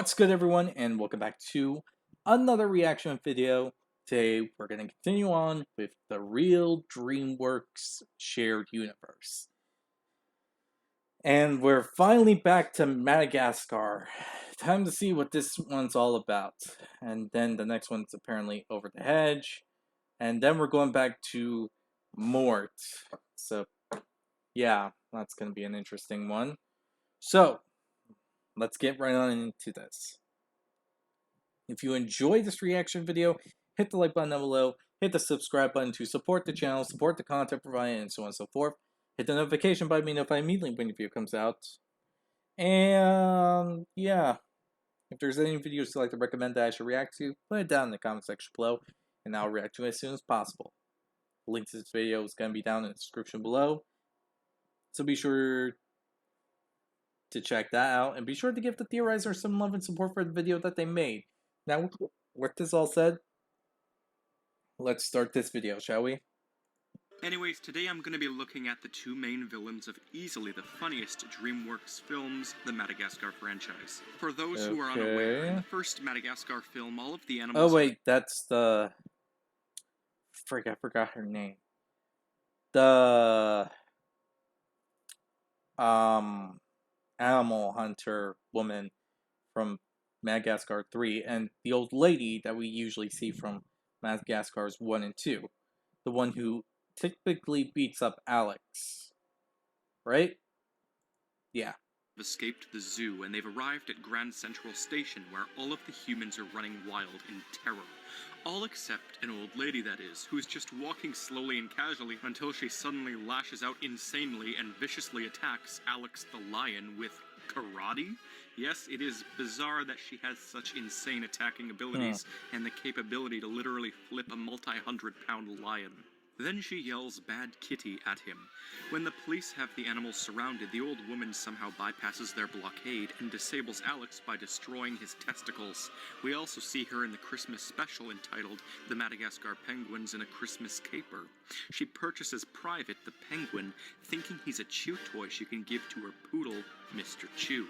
What's good, everyone, and welcome back to another reaction video. Today we're going to continue on with the real Dreamworks shared universe. And we're finally back to Madagascar. Time to see what this one's all about. And then the next one's apparently Over the Hedge. And then we're going back to Mort. So, yeah, that's going to be an interesting one. So, let's get right on into this. If you enjoyed this reaction video, hit the like button down below, hit the subscribe button to support the channel, support the content provided, and so on and so forth. Hit the notification button to be notified immediately when a video comes out. And yeah, if there's any videos you'd like to recommend that I should react to, put it down in the comment section below, and I'll react to it as soon as possible. The link to this video is going to be down in the description below, so be sure to check that out, and be sure to give the theorizers some love and support for the video that they made. Now, with this all said, let's start this video, shall we? Anyways, today I'm going to be looking at the two main villains of easily the funniest Dreamworks films, the Madagascar franchise. For those who are unaware, in the first Madagascar film, all of the animals... Oh wait, that's the... I forgot her name. The... animal hunter woman from Madagascar 3, and the old lady that we usually see from Madagascar's 1 and 2. The one who typically beats up Alex. Right? Yeah. Escaped the zoo, and they've arrived at Grand Central Station, where all of the humans are running wild in terror. All except an old lady, that is, who is just walking slowly and casually until she suddenly lashes out insanely and viciously attacks Alex the lion with karate? Yes, it is bizarre that she has such insane attacking abilities and the capability to literally flip a multi-100-pound lion. Then she yells "Bad Kitty" at him. When the police have the animals surrounded, the old woman somehow bypasses their blockade and disables Alex by destroying his testicles. We also see her in the Christmas special entitled "The Madagascar Penguins in a Christmas Caper." She purchases Private, the penguin, thinking he's a chew toy she can give to her poodle, Mr. Chew.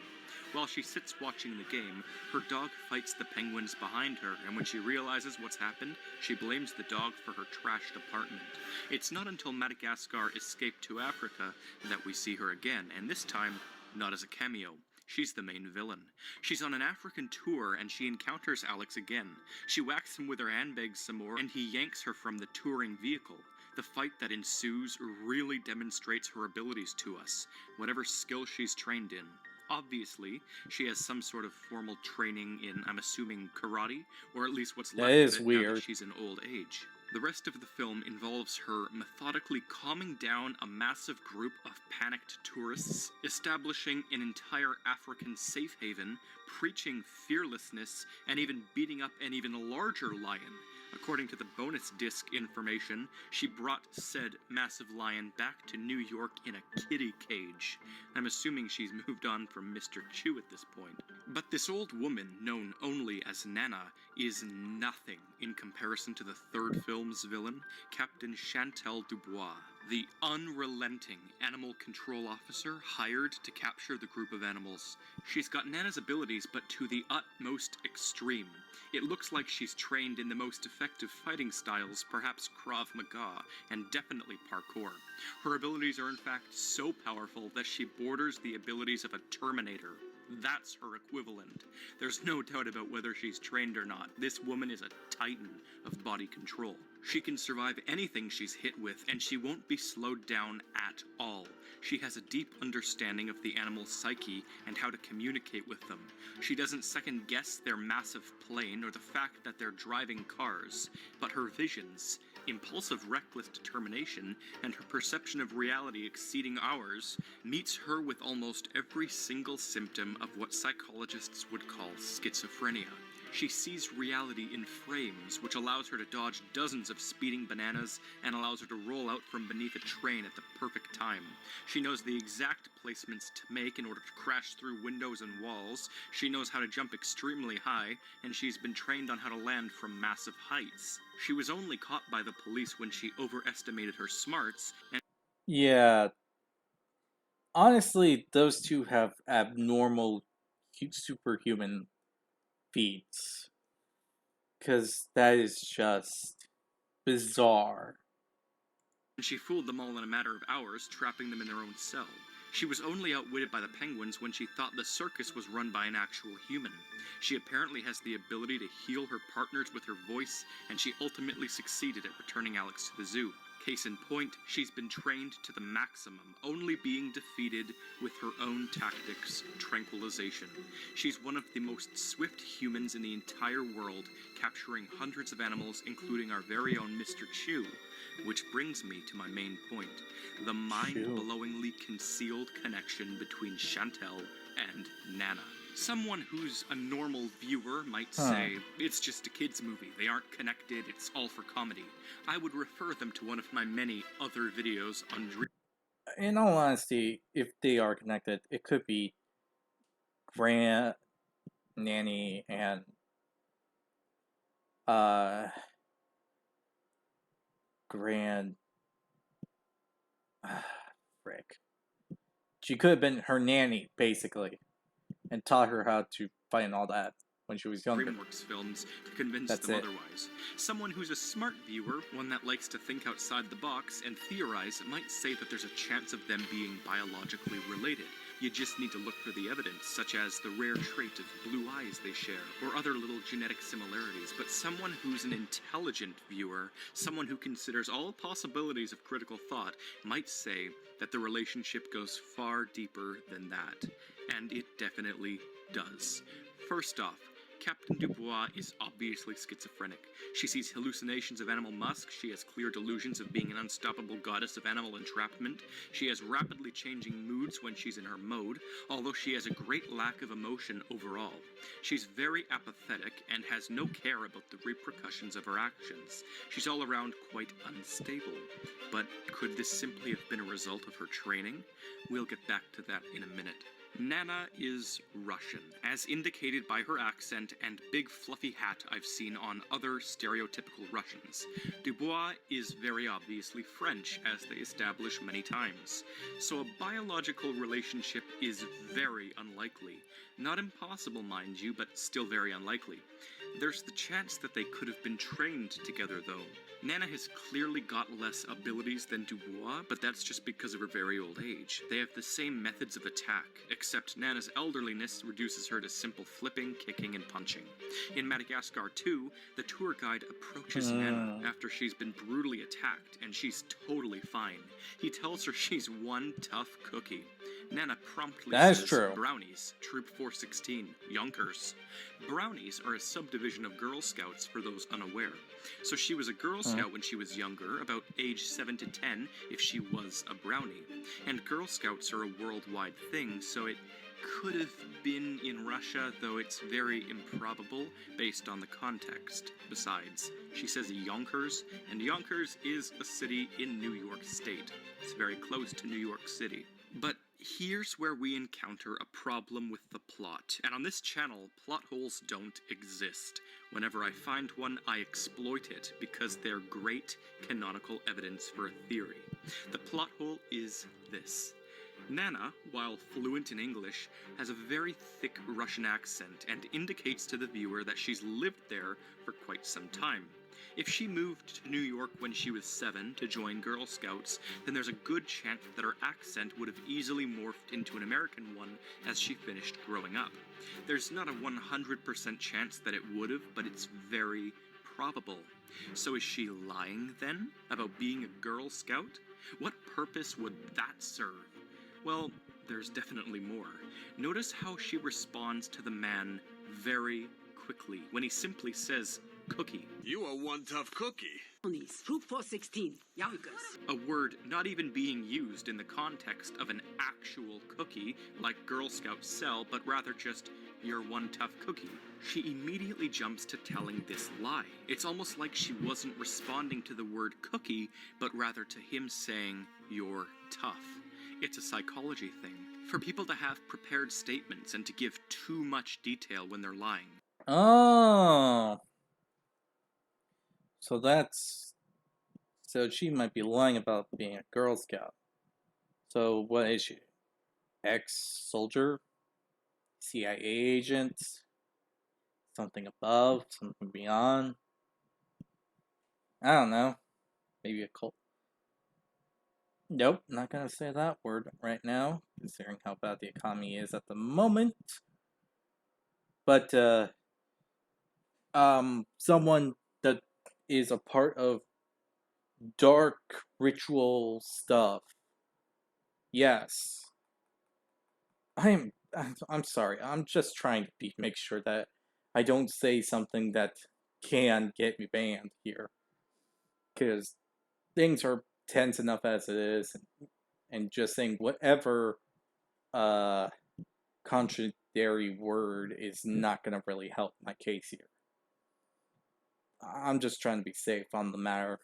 While she sits watching the game, her dog fights the penguins behind her, and when she realizes what's happened, she blames the dog for her trashed apartment. It's not until Madagascar escaped to Africa that we see her again, and this time, not as a cameo. She's the main villain. She's on an African tour, and she encounters Alex again. She whacks him with her handbags some more, and he yanks her from the touring vehicle. The fight that ensues really demonstrates her abilities to us, whatever skill she's trained in. Obviously, she has some sort of formal training in, I'm assuming, karate, or at least what's left of it now that she's in old age. The rest of the film involves her methodically calming down a massive group of panicked tourists, establishing an entire African safe haven, preaching fearlessness, and even beating up an even larger lion. According to the bonus disc information, she brought said massive lion back to New York in a kitty cage. I'm assuming she's moved on from Mr. Chew at this point. But this old woman, known only as Nana, is nothing in comparison to the third film's villain, Captain Chantal Dubois, the unrelenting animal control officer hired to capture the group of animals. She's got Nana's abilities, but to the utmost extreme. It looks like she's trained in the most effective fighting styles, perhaps Krav Maga, and definitely parkour. Her abilities are in fact so powerful that she borders the abilities of a Terminator. That's her equivalent. There's no doubt about whether she's trained or not. This woman is a titan of body control. She can survive anything she's hit with, and she won't be slowed down at all. She has a deep understanding of the animal's psyche and how to communicate with them. She doesn't second-guess their massive plane or the fact that they're driving cars, but her visions, impulsive, reckless determination, and her perception of reality exceeding ours, meets her with almost every single symptom of what psychologists would call schizophrenia. She sees reality in frames, which allows her to dodge dozens of speeding bananas and allows her to roll out from beneath a train at the perfect time. She knows the exact placements to make in order to crash through windows and walls. She knows how to jump extremely high, and she's been trained on how to land from massive heights. She was only caught by the police when she overestimated her smarts, and yeah. Honestly, those two have abnormal, superhuman feats. Because that is just bizarre. And she fooled them all in a matter of hours, trapping them in their own cell. She was only outwitted by the penguins when she thought the circus was run by an actual human. She apparently has the ability to heal her partners with her voice, and she ultimately succeeded at returning Alex to the zoo. Case in point, she's been trained to the maximum, only being defeated with her own tactics, tranquilization. She's one of the most swift humans in the entire world, capturing hundreds of animals, including our very own Mr. Chew. Which brings me to my main point, the mind-blowingly concealed connection between Chantel and Nana. Someone who's a normal viewer might say, it's just a kid's movie, they aren't connected, it's all for comedy. I would refer them to one of my many other videos on In all honesty, if they are connected, it could be Grant, Nanny, and Grand frick. She could have been her nanny, basically, and taught her how to fight and all that when she was younger. Dreamworks films to convince That's them it. otherwise. Someone who's a smart viewer, one that likes to think outside the box and theorize, might say that there's a chance of them being biologically related. You just need to look for the evidence, such as the rare trait of blue eyes they share, or other little genetic similarities. But someone who's an intelligent viewer, someone who considers all possibilities of critical thought, might say that the relationship goes far deeper than that. And it definitely does. First off, Captain Dubois is obviously schizophrenic. She sees hallucinations of animal musk, she has clear delusions of being an unstoppable goddess of animal entrapment, she has rapidly changing moods when she's in her mode, although she has a great lack of emotion overall. She's very apathetic and has no care about the repercussions of her actions. She's all around quite unstable. But could this simply have been a result of her training? We'll get back to that in a minute. Nana is Russian, as indicated by her accent and big fluffy hat I've seen on other stereotypical Russians. Dubois is very obviously French, as they establish many times. So a biological relationship is very unlikely. Not impossible, mind you, but still very unlikely. There's the chance that they could have been trained together, though. Nana has clearly got less abilities than Dubois, but that's just because of her very old age. They have the same methods of attack, except Nana's elderliness reduces her to simple flipping, kicking, and punching. In Madagascar 2, the tour guide approaches Nana after she's been brutally attacked, and she's totally fine. He tells her she's one tough cookie. Nana promptly says, true. Brownies, Troop 416, Yonkers. Brownies are a subdivision of Girl Scouts for those unaware. So she was a Girl Scout when she was younger, about age 7 to 10 if she was a brownie. And Girl Scouts are a worldwide thing, so it could have been in Russia, though it's very improbable based on the context. Besides, she says Yonkers, and Yonkers is a city in New York State. It's very close to New York City. But here's where we encounter a problem with the plot, and on this channel, plot holes don't exist. Whenever I find one, I exploit it, because they're great canonical evidence for a theory. The plot hole is this. Nana, while fluent in English, has a very thick Russian accent and indicates to the viewer that she's lived there for quite some time. If she moved to New York when she was 7 to join Girl Scouts, then there's a good chance that her accent would have easily morphed into an American one as she finished growing up. There's not a 100% chance that it would have, but it's very probable. So is she lying then about being a Girl Scout? What purpose would that serve? Well, there's definitely more. Notice how she responds to the man very quickly when he simply says, cookie. You are one tough cookie. Troop 416, Yonkers. A word not even being used in the context of an actual cookie, like Girl Scouts sell, but rather just, you're one tough cookie. She immediately jumps to telling this lie. It's almost like she wasn't responding to the word cookie, but rather to him saying, you're tough. It's a psychology thing. For people to have prepared statements and to give too much detail when they're lying. Oh. So she might be lying about being a Girl Scout. So what is she? Ex-soldier? CIA agent? something above, something beyond. I don't know. Maybe a cult. Nope, not gonna say that word right now, considering how bad the economy is at the moment. But someone that is a part of dark ritual stuff. Yes, I'm sorry. I'm just trying to make sure that I don't say something that can get me banned here, because things are tense enough as it is, and just saying whatever uh contradictory word is not going to really help my case here. I'm just trying to be safe on the matter.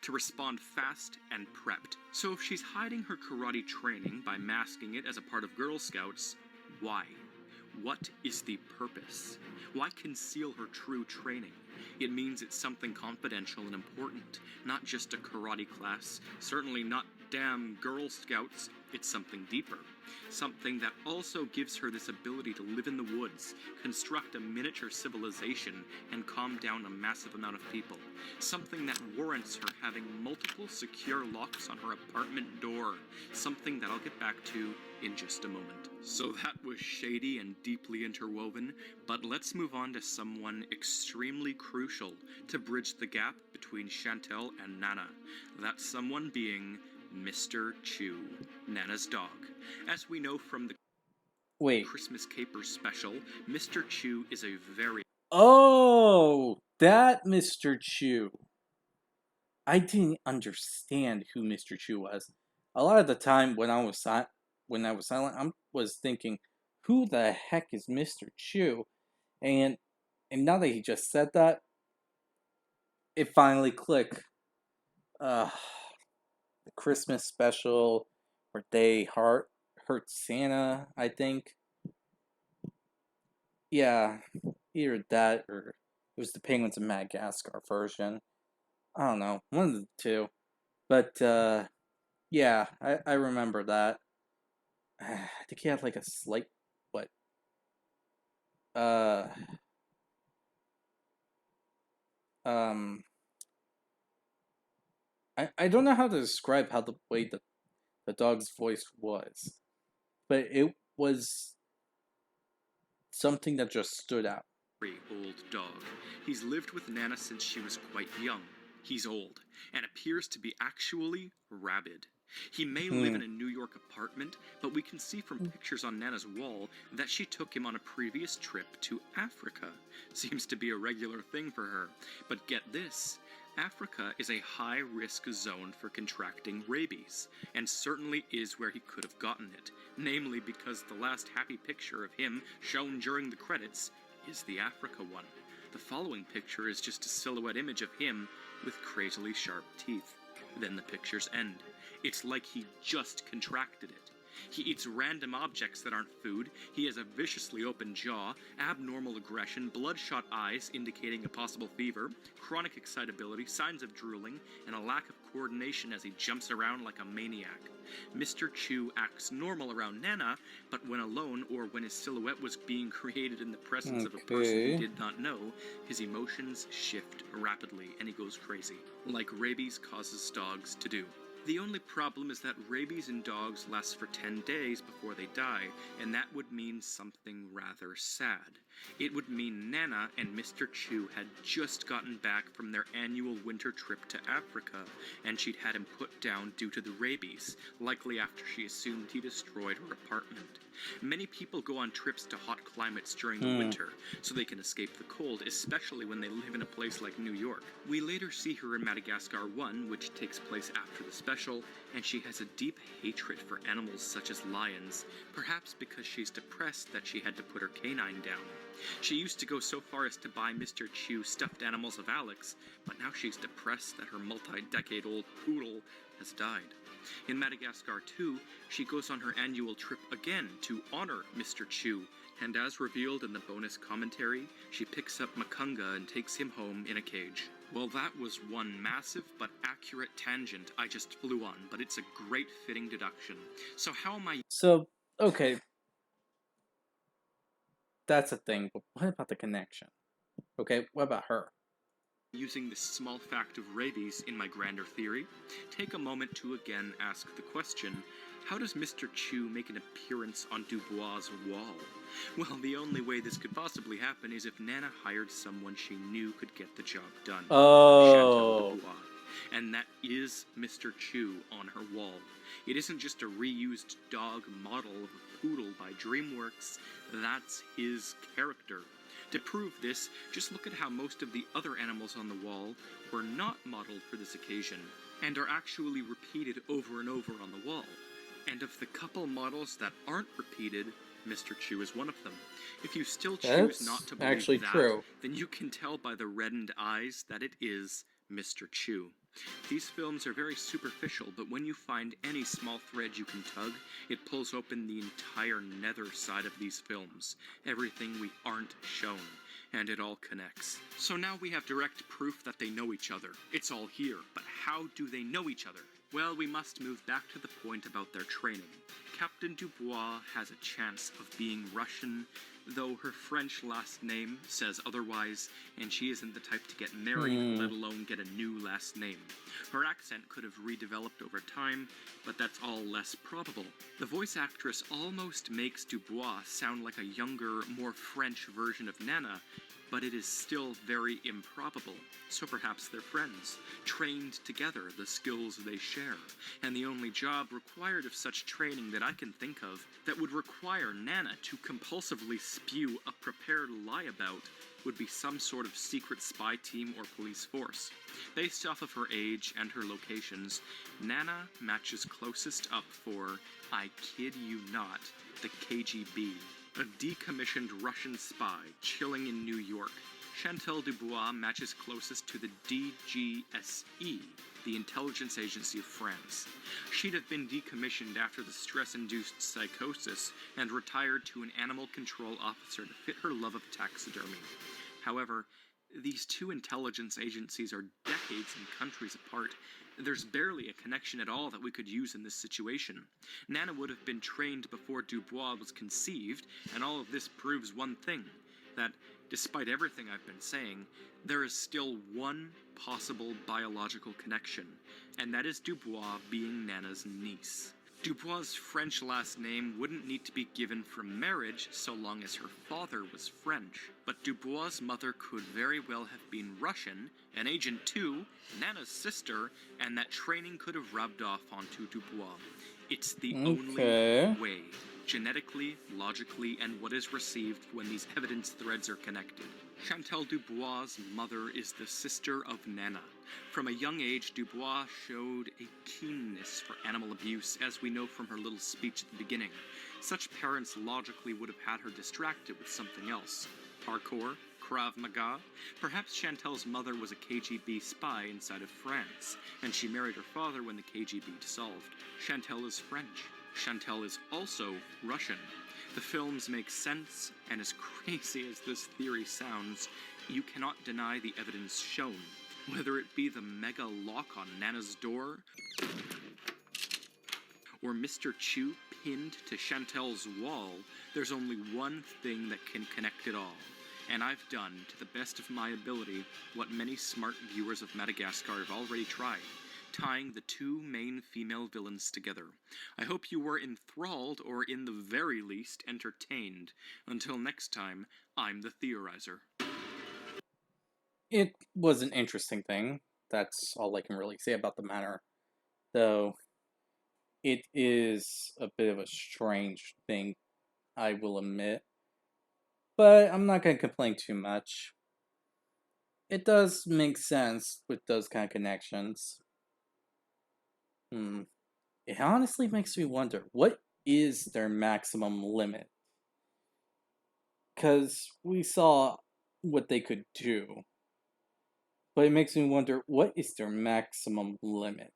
To respond fast and prepped. So if she's hiding her karate training by masking it as a part of Girl Scouts, why? What is the purpose? Why conceal her true training? It means it's something confidential and important, not just a karate class, certainly not damn Girl Scouts. It's something deeper. Something that also gives her this ability to live in the woods, construct a miniature civilization, and calm down a massive amount of people. Something that warrants her having multiple secure locks on her apartment door. Something that I'll get back to in just a moment. So that was shady and deeply interwoven, but let's move on to someone extremely crucial to bridge the gap between Chantel and Nana. That someone being Mr. Chew, Nana's dog. As we know from the Wait. Christmas Capers special, Mr. Chew is a very... Oh, that Mr. Chew. I didn't understand who Mr. Chew was. A lot of the time when I was silent, I was thinking, who the heck is Mr. Chew? And now that he just said that, it finally clicked. The Christmas special where they hurt Santa, I think. Yeah, either that or it was the Penguins of Madagascar version. I don't know, one of the two. But yeah, I remember that. I think he had like a slight what uh um I don't know how to describe how the way the dog's voice was, but it was something that just stood out. old dog. He's lived with Nana since she was quite young. He's old, and appears to be actually rabid. He may live in a New York apartment, but we can see from pictures on Nana's wall that she took him on a previous trip to Africa. Seems to be a regular thing for her. But get this, Africa is a high-risk zone for contracting rabies, and certainly is where he could have gotten it, namely because the last happy picture of him shown during the credits is the Africa one. The following picture is just a silhouette image of him with crazily sharp teeth. Then the pictures end. It's like he just contracted it. He eats random objects that aren't food, he has a viciously open jaw, abnormal aggression, bloodshot eyes indicating a possible fever, chronic excitability, signs of drooling, and a lack of coordination as he jumps around like a maniac. Mr. Chew acts normal around Nana, but when alone or when his silhouette was being created in the presence of a person he did not know, his emotions shift rapidly and he goes crazy, like rabies causes dogs to do. The only problem is that rabies in dogs lasts for 10 days before they die, and that would mean something rather sad. It would mean Nana and Mr. Chew had just gotten back from their annual winter trip to Africa, and she'd had him put down due to the rabies, likely after she assumed he destroyed her apartment. Many people go on trips to hot climates during the winter, so they can escape the cold, especially when they live in a place like New York. We later see her in Madagascar 1, which takes place after the special, and she has a deep hatred for animals such as lions, perhaps because she's depressed that she had to put her canine down. She used to go so far as to buy Mr. Chew stuffed animals of Alex, but now she's depressed that her multi-decade-old poodle has died. In Madagascar 2, she goes on her annual trip again to honor Mr. Chew, and as revealed in the bonus commentary, she picks up Makunga and takes him home in a cage. Well, that was one massive but accurate tangent I just flew on, but it's a great fitting deduction. So how am I... So, okay. that's a thing, but what about the connection? Okay, what about her? Using this small fact of rabies in my grander theory, take a moment to again ask the question, how does Mr. Chu make an appearance on Dubois' wall? Well, the only way this could possibly happen is if Nana hired someone she knew could get the job done. Chantal Oh, Dubois. And that is Mr. Chu on her wall. It isn't just a reused dog model of a poodle by Dreamworks, that's his character. To prove this, just look at how most of the other animals on the wall were not modeled for this occasion, and are actually repeated over and over on the wall. And of the couple models that aren't repeated, Mr. Chu is one of them. If you still choose that's not to actually believe that, true. then you can tell by the reddened eyes that it is Mr. Chu. These films are very superficial, but when you find any small thread you can tug, it pulls open the entire nether side of these films, everything we aren't shown, and it all connects. So now we have direct proof that they know each other. It's all here, but how do they know each other? Well, we must move back to the point about their training. Captain Dubois has a chance of being Russian, though her French last name says otherwise, and she isn't the type to get married, let alone get a new last name. Her accent could have redeveloped over time, but that's all less probable. The voice actress almost makes Dubois sound like a younger, more French version of Nana, but it is still very improbable. So perhaps they're friends, trained together, the skills they share. And the only job required of such training that I can think of that would require Nana to compulsively spew a prepared lie about would be some sort of secret spy team or police force. Based off of her age and her locations, Nana matches closest up for, I kid you not, the KGB. A decommissioned Russian spy chilling in New York. Chantal Dubois matches closest to the DGSE, the intelligence agency of France. She'd have been decommissioned after the stress-induced psychosis and retired to an animal control officer to fit her love of taxidermy. However, these two intelligence agencies are decades and countries apart. There's barely a connection at all that we could use in this situation. Nana would have been trained before Dubois was conceived, and all of this proves one thing, that despite everything I've been saying, there is still one possible biological connection, and that is Dubois being Nana's niece. Dubois' French last name wouldn't need to be given from marriage so long as her father was French, but Dubois' mother could very well have been Russian, an agent too, Nana's sister, and that training could have rubbed off onto Dubois. It's the Okay. only way, genetically, logically, and what is received when these evidence threads are connected. Chantal Dubois' mother is the sister of Nana. From a young age, Dubois showed a keenness for animal abuse, as we know from her little speech at the beginning. Such parents logically would have had her distracted with something else. Parkour? Krav Maga? Perhaps Chantal's mother was a KGB spy inside of France, and she married her father when the KGB dissolved. Chantal is French. Chantal is also Russian. The films make sense, and as crazy as this theory sounds, you cannot deny the evidence shown. Whether it be the mega lock on Nana's door, or Mr. Chu pinned to Chantal's wall, there's only one thing that can connect it all. And I've done, to the best of my ability, what many smart viewers of Madagascar have already tried, tying the two main female villains together. I hope you were enthralled, or in the very least, entertained. Until next time, I'm the Theorizer. It was an interesting thing. That's all I can really say about the matter. Though, it is a bit of a strange thing, I will admit. But I'm not going to complain too much. It does make sense with those kind of connections. It honestly makes me wonder, what is their maximum limit? Because we saw what they could do. But it makes me wonder, what is their maximum limit?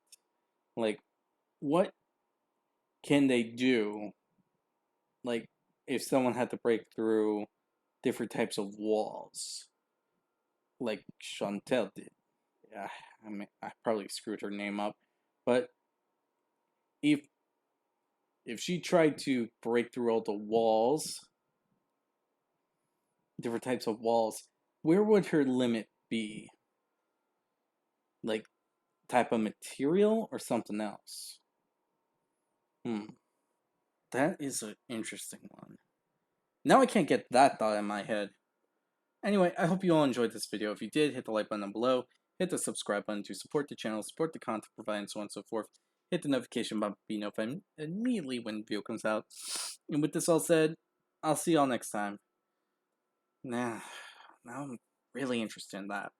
Like, what can they do? Like, if someone had to break through different types of walls, like Chantel did. Yeah, I mean, I probably screwed her name up, but if she tried to break through all the walls, different types of walls, where would her limit be? Like, type of material or something else? That is an interesting one. Now I can't get that thought in my head. Anyway, I hope you all enjoyed this video. If you did, hit the like button down below, hit the subscribe button to support the channel, support the content provided, and so on and so forth. Hit the notification button to be notified immediately when the video comes out. And with this all said, I'll see y'all next time. Now I'm really interested in that.